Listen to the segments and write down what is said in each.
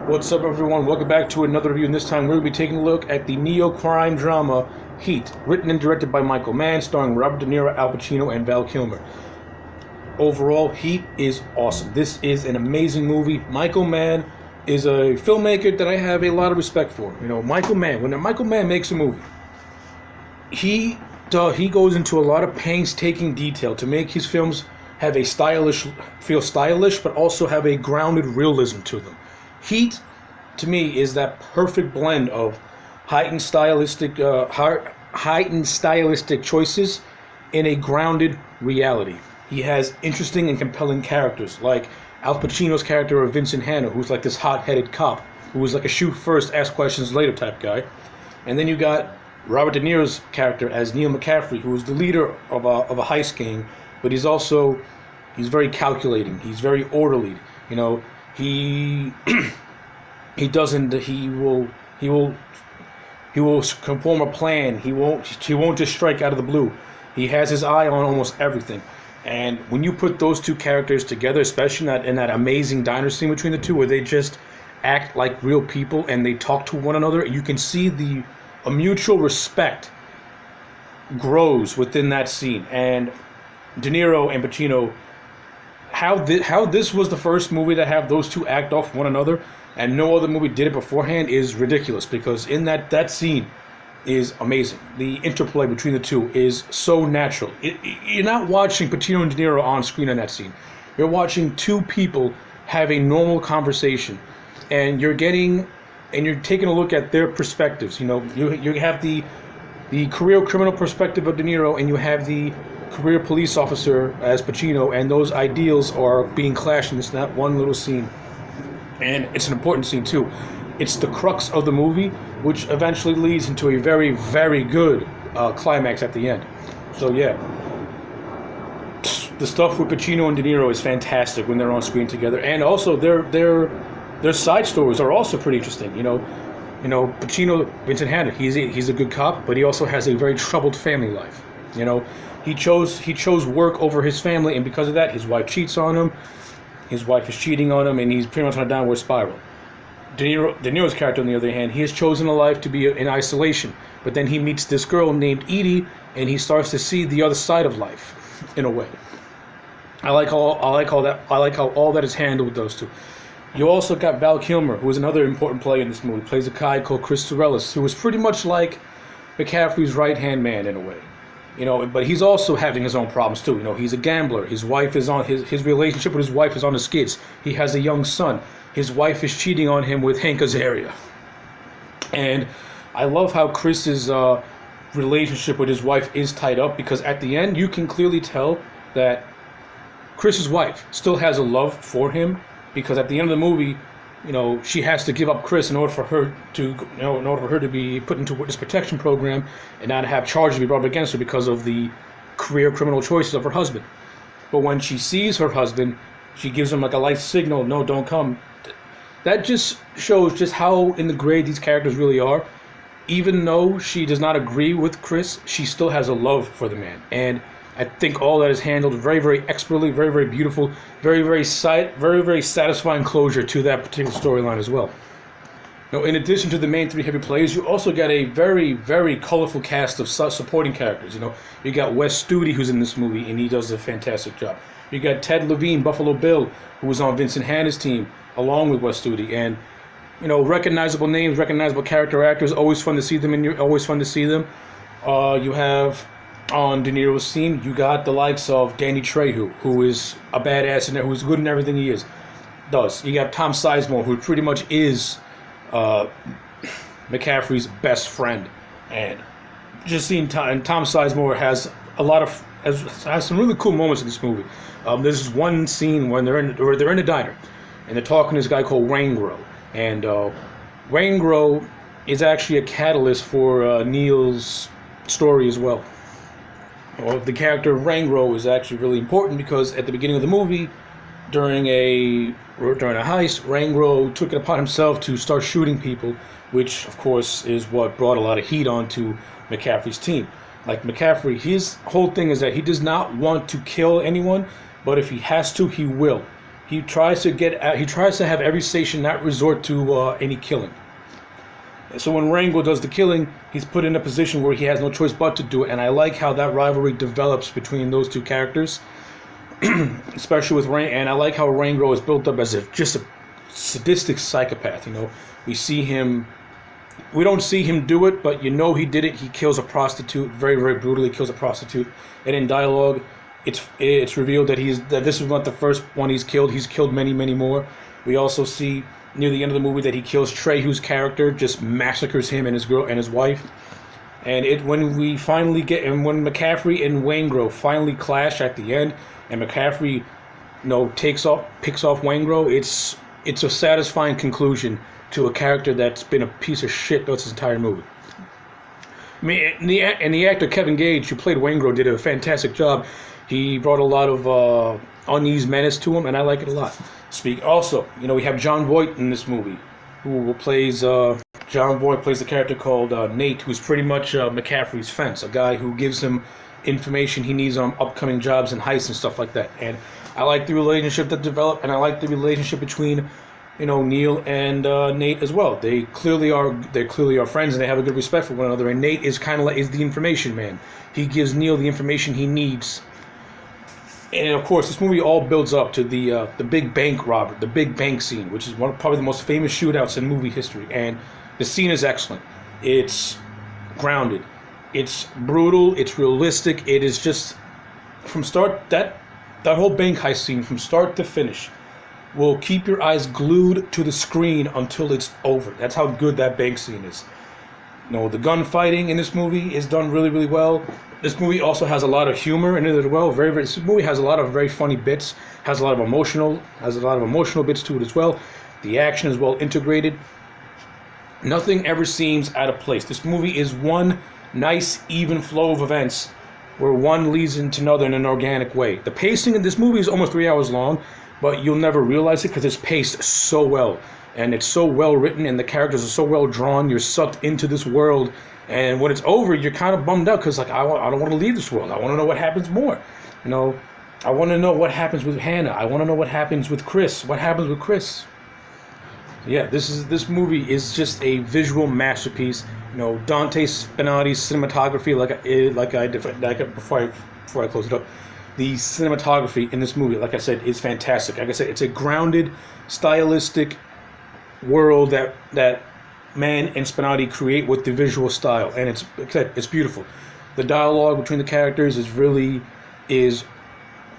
What's up, everyone? Welcome back to another review, and this time we're going to be taking a look at the neo-crime drama Heat, written and directed by Michael Mann, starring Robert De Niro, Al Pacino, and Val Kilmer. Overall, Heat is awesome. This is an amazing movie. Michael Mann is a filmmaker that I have a lot of respect for. You know, Michael Mann, when Michael Mann makes a movie, he goes into a lot of painstaking detail to make his films have a feel stylish, but also have a grounded realism to them. Heat, to me, is that perfect blend of heightened stylistic choices in a grounded reality. He has interesting and compelling characters, like Al Pacino's character of Vincent Hanna, who's like this hot-headed cop, who is like a shoot first, ask questions later type guy. And then you got Robert De Niro's character as Neil McCaffrey, who is the leader of a heist gang, but he's very calculating. He's very orderly. You know, he will conform a plan. He won't just strike out of the blue. He has his eye on almost everything. And when you put those two characters together, especially in that amazing diner scene between the two, where they just act like real people and they talk to one another, you can see a mutual respect grows within that scene. And De Niro and Pacino, how this was the first movie to have those two act off one another, and no other movie did it beforehand, is ridiculous, because in that scene is amazing. The interplay between the two is so natural. You're not watching Pacino and De Niro on screen in that scene. You're watching two people have a normal conversation, and you're taking a look at their perspectives. You know, you have the career criminal perspective of De Niro, and you have the career police officer as Pacino, and those ideals are being clashed in that one little scene. And it's an important scene too. It's the crux of the movie, which eventually leads into a very, very good climax at the end. So yeah, the stuff with Pacino and De Niro is fantastic when they're on screen together, and also their side stories are also pretty interesting. You know, Pacino, Vincent Hanna, he's a good cop, but he also has a very troubled family life. You know, he chose work over his family, and because of that, his wife cheats on him. His wife is cheating on him, and he's pretty much on a downward spiral. De Niro's character, on the other hand, he has chosen a life to be in isolation, but then he meets this girl named Edie, and he starts to see the other side of life, in a way. I like how all that is handled with those two. You also got Val Kilmer, who is another important player in this movie. He plays a guy called Chris Torellis, who is pretty much like McCaffrey's right-hand man in a way. You know, but he's also having his own problems too. You know, he's a gambler. His wife is on his relationship with his wife is on the skids. He has a young son. His wife is cheating on him with Hank Azaria. And I love how Chris's relationship with his wife is tied up, because at the end you can clearly tell that Chris's wife still has a love for him, because at the end of the movie, you know, she has to give up Chris in order for her to be put into witness protection program and not have charges be brought against her because of the career criminal choices of her husband. But when she sees her husband, she gives him like a light signal, no, don't come. That just shows just how in the grade these characters really are. Even though she does not agree with Chris, she still has a love for the man. And I think all that is handled very, very expertly, very, very beautiful, very, very satisfying closure to that particular storyline as well. Now, in addition to the main three heavy players, you also got a very, very colorful cast of supporting characters. You know, you got Wes Studi, who's in this movie, and he does a fantastic job. You got Ted Levine, Buffalo Bill, who was on Vincent Hanna's team, along with Wes Studi, and you know, recognizable names, recognizable character actors. Always fun to see them, You have on De Niro's team, you got the likes of Danny Trejo, who is a badass in there, who's good in everything he does. You got Tom Sizemore, who pretty much is McCaffrey's best friend, and just seeing Tom Sizemore has some really cool moments in this movie. There's one scene when they're in a diner, and they're talking to this guy called Waingro, and Waingro is actually a catalyst for Neil's story as well. Well, the character of Waingro is actually really important, because at the beginning of the movie, during a heist, Waingro took it upon himself to start shooting people, which of course is what brought a lot of heat onto McCaffrey's team. Like McCaffrey, his whole thing is that he does not want to kill anyone, but if he has to, he will. he tries to have every station not resort to any killing. So when Rango does the killing, he's put in a position where he has no choice but to do it, and I like how that rivalry develops between those two characters, especially with Rango. And I like how Rango is built up as just a sadistic psychopath. You know, we don't see him do it, but you know he did it. He kills a prostitute, very, very brutally kills a prostitute, and in dialogue, it's revealed that this is not the first one he's killed. He's killed many, many more. We also see near the end of the movie that he kills Trejo's character, just massacres him and his girl and his wife. And when McCaffrey and Waingro finally clash at the end, and McCaffrey, picks off Waingro, it's a satisfying conclusion to a character that's been a piece of shit throughout his entire movie. I mean, and the actor Kevin Gage, who played Waingro, did a fantastic job. He brought a lot of unease menace to him, and I like it a lot. Also, we have John Voight in this movie, who plays John Voight plays the character called Nate, who's pretty much McCaffrey's fence, a guy who gives him information he needs on upcoming jobs and heists and stuff like that. And I like the relationship that developed, and I like the relationship between Neil and Nate as well. They clearly are friends, and they have a good respect for one another. And Nate is kind of is the information man. He gives Neil the information he needs. And of course, this movie all builds up to the big bank robbery, the big bank scene, which is probably the most famous shootouts in movie history. And the scene is excellent. It's grounded. It's brutal. It's realistic. It is just from start that whole bank heist scene from start to finish will keep your eyes glued to the screen until it's over. That's how good that bank scene is. The gunfighting in this movie is done really, really well. This movie also has a lot of humor in it as well. This movie has a lot of very funny bits. Has a lot of emotional bits to it as well. The action is well integrated. Nothing ever seems out of place. This movie is one nice, even flow of events where one leads into another in an organic way. The pacing in this movie is almost 3 hours long, but you'll never realize it because it's paced so well. And it's so well written, and the characters are so well drawn. You're sucked into this world, and when it's over, you're kind of bummed out because I don't want to leave this world. I want to know what happens more. I want to know what happens with Hannah. I want to know what happens with Chris. What happens with Chris? Yeah, this movie is just a visual masterpiece. Dante Spinotti's cinematography, before I close it up. The cinematography in this movie, like I said, is fantastic. Like I said, it's a grounded, stylistic world that Mann and Spinotti create with the visual style, and it's beautiful. The dialogue between the characters is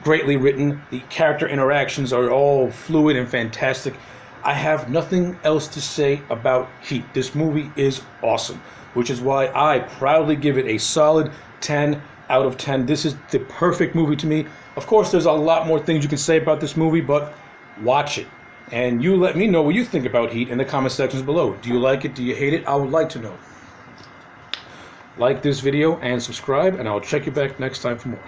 greatly written. The character interactions are all fluid and fantastic. I have nothing else to say about Heat. This movie is awesome, which is why I proudly give it a solid 10 out of 10. This is the perfect movie to me. Of course, there's a lot more things you can say about this movie, but watch it. And you let me know what you think about Heat in the comment sections below. Do you like it? Do you hate it? I would like to know. Like this video and subscribe, and I'll check you back next time for more.